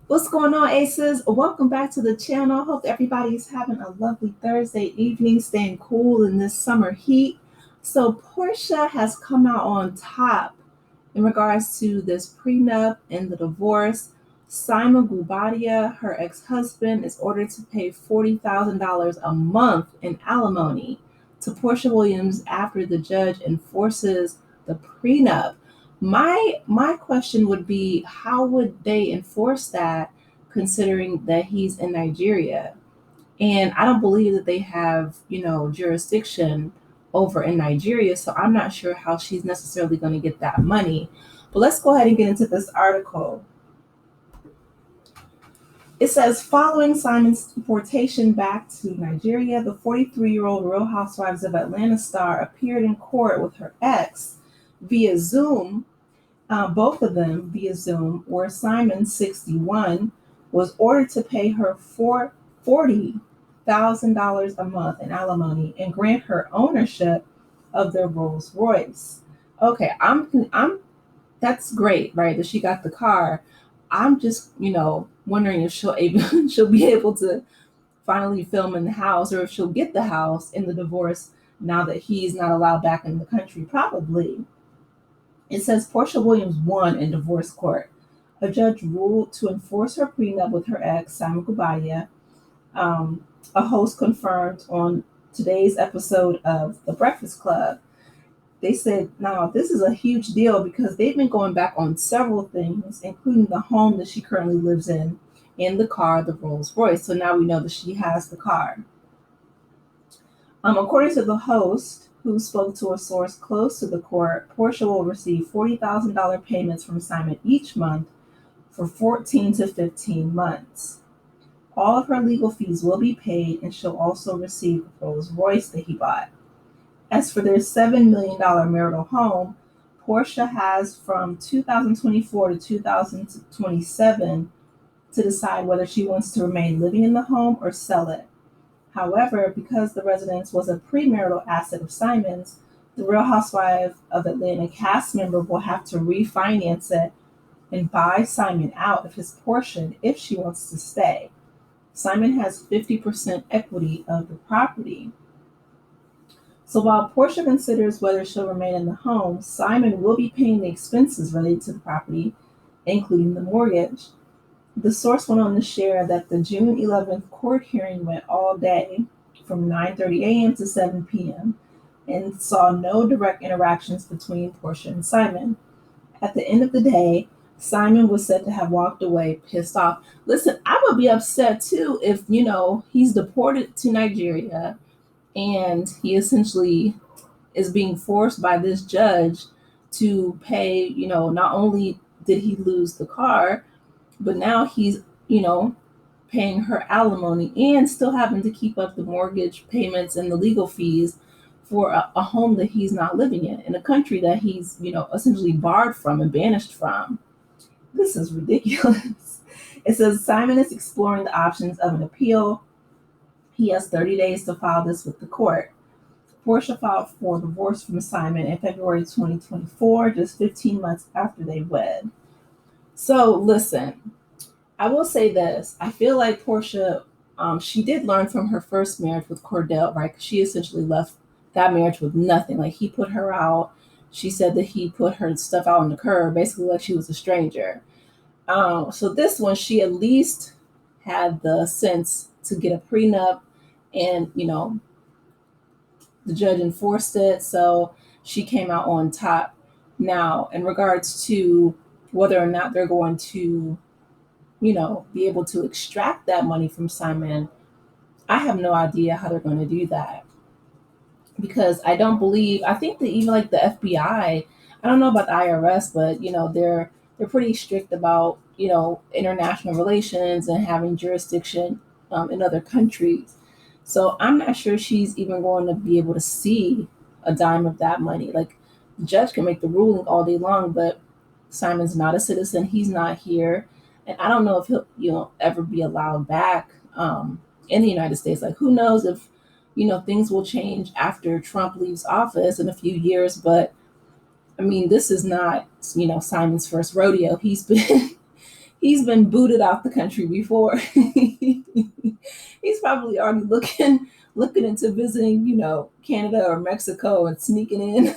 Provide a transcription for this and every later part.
What's going on, Aces? Welcome back to the channel. Hope everybody's having a lovely Thursday evening, staying cool in this summer heat. So, Porsha has come out on top in regards to this prenup and the divorce. Simon Gubadia, her ex husband, is ordered to pay $40,000 a month in alimony to Porsha Williams after the judge enforces the prenup. My question would be, how would they enforce that, considering that he's in Nigeria? And I don't believe that they have, jurisdiction over in Nigeria, so I'm not sure how she's necessarily going to get that money. But let's go ahead and get into this article. It says, following Simon's deportation back to Nigeria, the 43-year-old Real Housewives of Atlanta star appeared in court with her ex via Zoom, both of them via Zoom, where Simon, 61, was ordered to pay her $40,000 a month in alimony and grant her ownership of their Rolls Royce. Okay, I'm that's great, right? That she got the car. I'm just, wondering if she'll be able to finally film in the house, or if she'll get the house in the divorce now that he's not allowed back in the country. Probably. It says Porsha Williams won in divorce court. A judge ruled to enforce her prenup with her ex, Simon Gubadia. A host confirmed on today's episode of The Breakfast Club. They said, now, this is a huge deal because they've been going back on several things, including the home that she currently lives in and the car, the Rolls Royce. So now we know that she has the car. According to the host, who spoke to a source close to the court, Porsha will receive $40,000 payments from Simon each month for 14 to 15 months. All of her legal fees will be paid, and she'll also receive the Rolls Royce that he bought. As for their $7 million marital home, Porsha has from 2024 to 2027 to decide whether she wants to remain living in the home or sell it. However, because the residence was a premarital asset of Simon's, the Real Housewife of Atlanta cast member will have to refinance it and buy Simon out of his portion if she wants to stay. Simon has 50% equity of the property. So while Porsha considers whether she'll remain in the home, Simon will be paying the expenses related to the property, including the mortgage. The source went on to share that the June 11th court hearing went all day from 9:30 a.m. to 7 p.m. and saw no direct interactions between Porsha and Simon. At the end of the day, Simon was said to have walked away pissed off. Listen, I would be upset too if, he's deported to Nigeria and he essentially is being forced by this judge to pay, not only did he lose the car, but now he's, paying her alimony and still having to keep up the mortgage payments and the legal fees for a home that he's not living in a country that he's, essentially barred from and banished from. This is ridiculous. It says Simon is exploring the options of an appeal. He has 30 days to file this with the court. Porsha filed for divorce from Simon in February 2024, just 15 months after they wed. So listen, I will say this. I feel like Porsha, she did learn from her first marriage with Cordell, right? Because she essentially left that marriage with nothing. Like, he put her out. She said that he put her stuff out on the curb, basically like she was a stranger. So this one, she at least had the sense to get a prenup, and, the judge enforced it. So she came out on top. Now, in regards to whether or not they're going to, be able to extract that money from Simon, I have no idea how they're going to do that. Because I think that even like the FBI, I don't know about the IRS, but they're pretty strict about, international relations and having jurisdiction in other countries. So I'm not sure she's even going to be able to see a dime of that money. Like, the judge can make the ruling all day long, but Simon's not a citizen. He's not here, and I don't know if he'll, ever be allowed back in the United States. Like, who knows if, things will change after Trump leaves office in a few years. But I mean, this is not, Simon's first rodeo. He's been He's been booted out the country before. He's probably already looking into visiting, Canada or Mexico and sneaking in.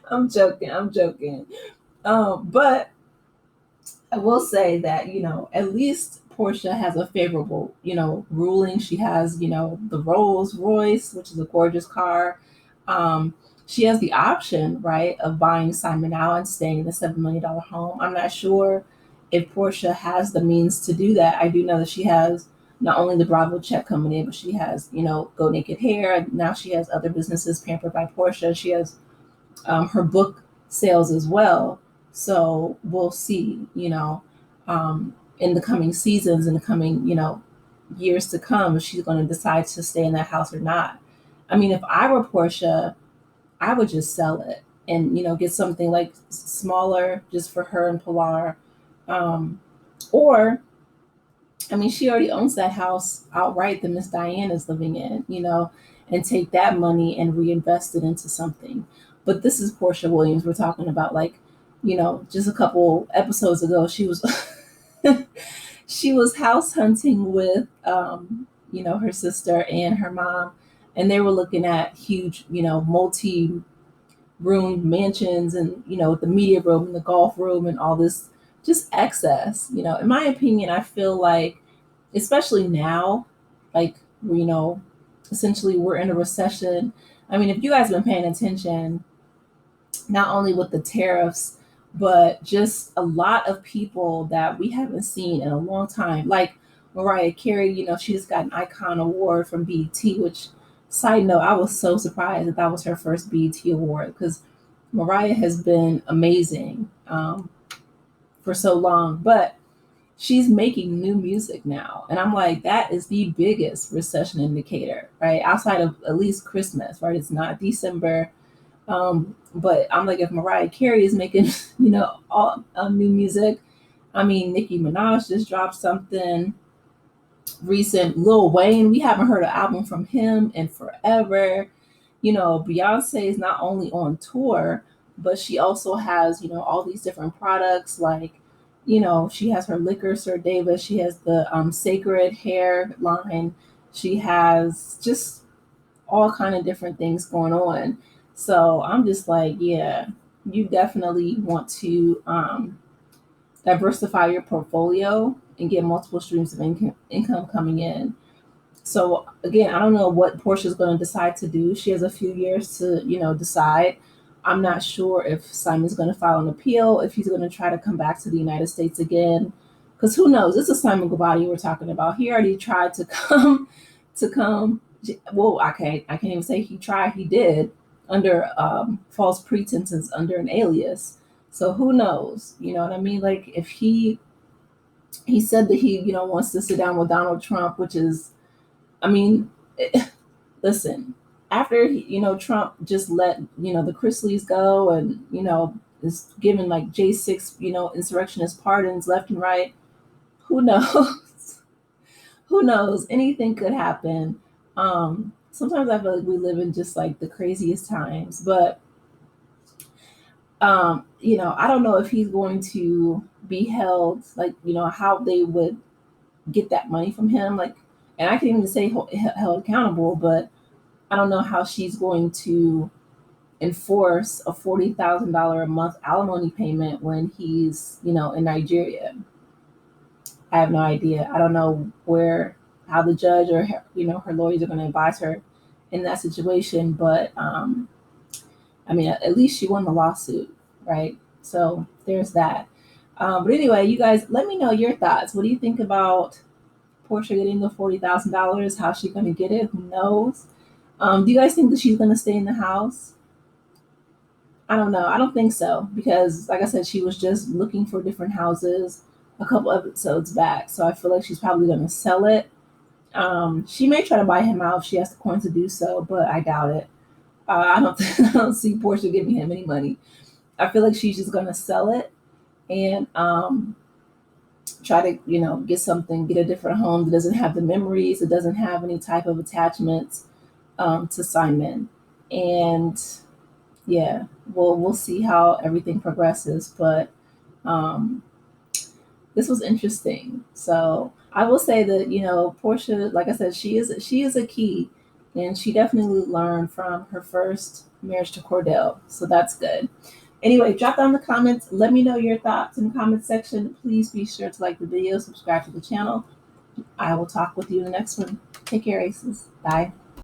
I'm joking. I'm joking. But I will say that, at least Porsha has a favorable, ruling. She has, the Rolls Royce, which is a gorgeous car. Um, she has the option, right, of buying Simon now and staying in the $7 million home. I'm not sure if Porsha has the means to do that. I do know that she has not only the Bravo check coming in, but she has, Go Naked Hair. Now she has other businesses, Pampered by Porsha. She has her book sales as well. So we'll see, in the coming seasons, in the coming, years to come, if she's going to decide to stay in that house or not. I mean, if I were Porsha, I would just sell it and, get something like smaller just for her and Pilar. Or, I mean, she already owns that house outright that Miss Diane is living in, and take that money and reinvest it into something. But this is Porsha Williams we're talking about. Like, just a couple episodes ago, she was she was house hunting with her sister and her mom, and they were looking at huge, multi room mansions and the media room and the golf room and all this just excess. In my opinion, I feel like, especially now, like, essentially we're in a recession. I mean, if you guys have been paying attention, not only with the tariffs, but just a lot of people that we haven't seen in a long time. Like Mariah Carey, she just got an Icon Award from BET, which, side note, I was so surprised that was her first BET Award, because Mariah has been amazing for so long. But she's making new music now. And I'm like, that is the biggest recession indicator, right? Outside of at least Christmas, right? It's not December. But I'm like, if Mariah Carey is making, all new music, I mean, Nicki Minaj just dropped something recent. Lil Wayne, we haven't heard an album from him in forever. Beyonce is not only on tour, but she also has, all these different products. Like, she has her Liquor Sir Davis. She has the Sacred hair line. She has just all kind of different things going on. So I'm just like, yeah, you definitely want to diversify your portfolio and get multiple streams of income coming in. So again, I don't know what Portia's going to decide to do. She has a few years to, decide. I'm not sure if Simon's going to file an appeal, if he's going to try to come back to the United States again. Because who knows? This is Simon Gabati we're talking about. He already tried to come. Well, I can't even say he tried. He did, under false pretenses, under an alias. So who knows? You know what I mean? Like, if he said that he wants to sit down with Donald Trump, which is, I mean, listen, after Trump just let the Chrisleys go, and is giving like J6 insurrectionist pardons left and right. Who knows? Who knows? Anything could happen. Sometimes I feel like we live in just like the craziest times, but I don't know if he's going to be held, like, how they would get that money from him, like, and I can even say held accountable, but I don't know how she's going to enforce a $40,000 a month alimony payment when he's, in Nigeria. I have no idea. I don't know how the judge or her lawyers are going to advise her in that situation, but I mean, at least she won the lawsuit, right? So there's that. But anyway, you guys, let me know your thoughts. What do you think about Porsha getting the $40,000? How's she going to get it? Who knows? Do you guys think that she's going to stay in the house? I don't know. I don't think so, because, like I said, she was just looking for different houses a couple episodes back. So I feel like she's probably going to sell it. She may try to buy him out if she has the coin to do so, but I doubt it. I don't I don't see Porsha giving him any money. I feel like she's just going to sell it and try to, get a different home that doesn't have the memories, that doesn't have any type of attachments to Simon. And yeah, we'll see how everything progresses. But This was interesting. So I will say that, Porsha, like I said, she is a key, and she definitely learned from her first marriage to Cordell. So that's good. Anyway, drop down the comments. Let me know your thoughts in the comment section. Please be sure to like the video, subscribe to the channel. I will talk with you in the next one. Take care, Aces. Bye.